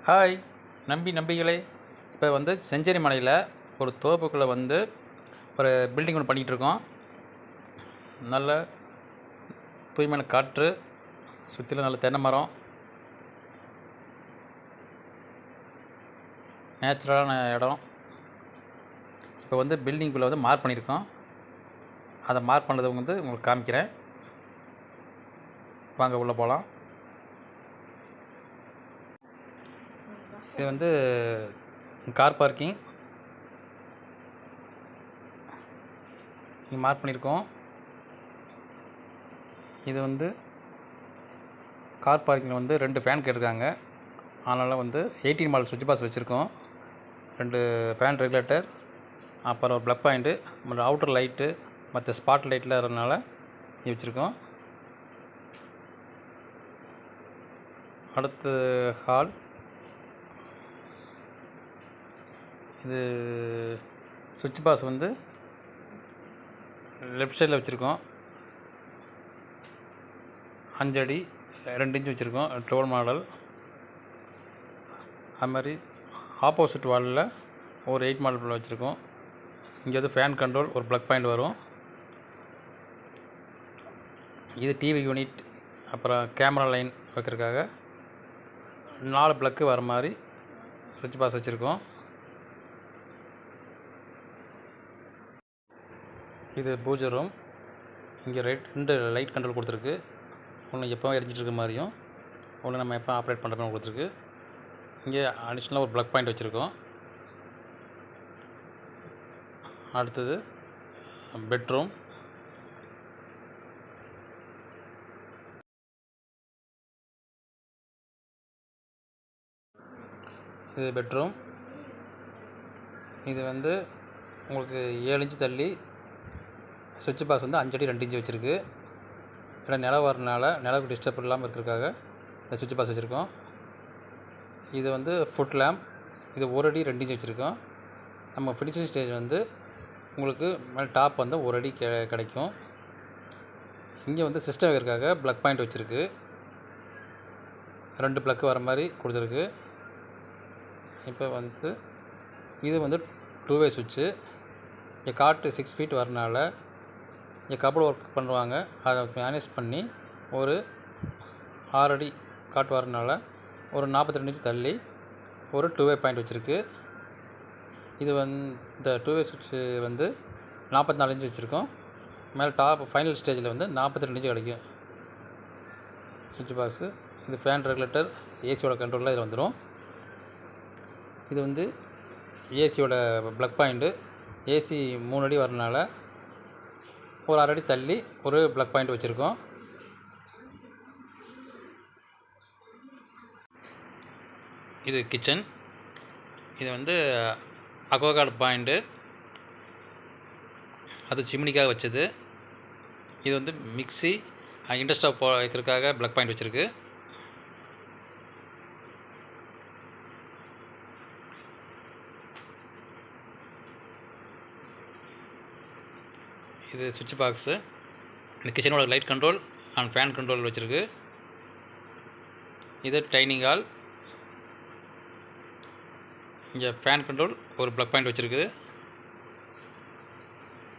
Hi நம்பிகளே, இப்போ செஞ்சேரி மலையில் ஒரு தோப்புக்குள்ளே ஒரு பில்டிங் ஒன்று பண்ணிகிட்ருக்கோம். நல்ல தூய்மையான காற்று, சுற்றிலும் நல்ல தென்னை மரம், நேச்சுரலான இடம். இப்போ பில்டிங்குள்ளே மார்க் பண்ணியிருக்கோம். அதை மார்க் பண்ணதை உங்களுக்கு காமிக்கிறேன். வாங்க உள்ளே போகலாம். இது கார் பார்க்கிங் இங்கே மார்க் பண்ணியிருக்கோம். இது கார் பார்க்கிங்கில் 2 ஃபேன் கேட்டிருக்காங்க. அதனால் 18 மாடல் சுவிட்ச் பாக்ஸ் வச்சுருக்கோம். 2 ஃபேன் ரெகுலேட்டர், அப்புறம் ஒரு ப்ளக் பாயிண்ட்டு, மற்றும் அவுட்டர் லைட்டு, மற்ற ஸ்பாட் லைட்டில் இருக்கிறதுனால இது வச்சுருக்கோம். அடுத்து ஹால். இது சுவிட்ச் பாக்ஸ் லெஃப்ட் சைடில் வச்சுருக்கோம். 5 அடி 2 இன்ச் வச்சுருக்கோம், 12 மாடல். அது மாதிரி ஆப்போசிட் வாலில் ஒரு 8 மாடல் வச்சுருக்கோம். இங்கே ஃபேன் கண்ட்ரோல், ஒரு ப்ளக் பாயிண்ட் வரும். இது டிவி யூனிட், அப்புறம் கேமரா லைன் வைக்கிறதுக்காக 4 ப்ளக்கு வர மாதிரி சுவிட்ச் பாக்ஸ் வச்சுருக்கோம். இது பூஜை ரூம். இங்கே 2 லைட் கண்ட்ரோல் கொடுத்துருக்கு. ஒன்று எப்போ எரிஞ்சிட்ருக்க மாதிரியும், ஒன்று நம்ம எப்போ ஆப்ரேட் பண்ணுற மாதிரி கொடுத்துருக்கு. இங்கே அடிஷ்னலாக ஒரு ப்ளக் பாயிண்ட் வச்சுருக்கோம். அடுத்தது பெட்ரூம். இது பெட்ரூம். இது உங்களுக்கு 7 இன்ச்சு தள்ளி சுவிட்ச் பாக்ஸ் 5 அடி 2 இன்ச்சு வச்சுருக்கு. ஏன்னா நிலம் வரனால நிலவுக்கு டிஸ்டர்ப் இல்லாமல் இருக்கிறதுக்காக இந்த சுவிட்ச் பாக்ஸ் வச்சுருக்கோம். இது ஃபுட் லேம்ப். இது 1 அடி 2 இன்ச்சு வச்சுருக்கோம். நம்ம ஃபினிஷிங் ஸ்டேஜ் உங்களுக்கு மேலே டாப் 1 அடி கிடைக்கும். இங்கே சிஸ்டம் வைக்கிறதுக்காக ப்ளக் பாயிண்ட் வச்சுருக்கு. 2 ப்ளக்கு வர மாதிரி கொடுத்துருக்கு. இப்போ இது 2 வே சுவிட்சு. இங்கே காட்டு 6 ஃபீட் வரனால இங்கே கபோர்டு ஒர்க் பண்ணுவாங்க. அதை மேனேஜ் பண்ணி ஒரு 6 அடி காட்டு வரனால ஒரு 42 இன்ச்சு தள்ளி ஒரு 2 வே பாயிண்ட் வச்சுருக்கு. இது இந்த 2 வே சுவிட்சு 44 இன்ச்சு வச்சுருக்கோம். மேலே டாப் ஃபைனல் ஸ்டேஜில் 42 இன்ச்சு கிடைக்கும் சுவிட்ச் பாக்ஸு. இது ஃபேன் ரெகுலேட்டர், ஏசியோட கண்ட்ரோலில் இதில் வந்துடும். இது ஏசியோட ப்ளக் பாயிண்ட்டு. ஏசி 3 அடி வரனால ஒரு 6 அடி தள்ளி ஒரு ப்ளக் பாயிண்ட் வச்சுருக்கோம். இது கிச்சன். இது அக்வாகார்டு பாயிண்ட்டு, அது சிம்னிக்காக வச்சது. இது மிக்ஸி, இண்டஸ்டவ் வைக்கிறதுக்காக ப்ளக் பாயிண்ட் வச்சுருக்கு. இது சுவிட்ச் பாக்ஸு. இந்த கிச்சனோட light control and fan control வச்சுருக்கு. இது டைனிங் ஹால். இங்கே ஃபேன் கண்ட்ரோல், ஒரு ப்ளக் பாயிண்ட் வச்சுருக்குது.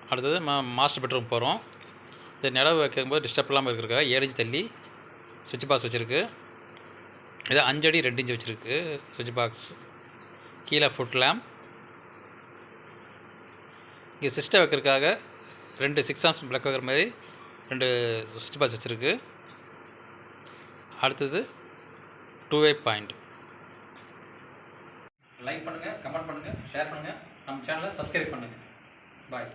அடுத்தது மாஸ்டர் பெட்ரூம் போகிறோம். இந்த நிலவு வைக்கும்போது டிஸ்டர்ப் இல்லாமல் இருக்கிறதுக்காக 7 இன்ச்சு தள்ளி சுவிட்ச் பாக்ஸ் வச்சுருக்கு. இது 5 அடி 2 இன்ச்சு வச்சுருக்கு சுவிட்ச் பாக்ஸ். கீழே ஃபுட் லேம்ப். இங்கே சிஸ்டம் வைக்கிறதுக்காக 2 6 ஆம்ஸ் ப்ளக் வைக்கிற மாதிரி 2 சுவிட்ச் பாக்ஸ் வச்சுருக்கு. அடுத்தது 2 வே பாயிண்ட். லைக் பண்ணுங்கள், கமெண்ட் பண்ணுங்கள், ஷேர் பண்ணுங்கள், நம்ம சேனலை சப்ஸ்கிரைப் பண்ணுங்கள். பாய்.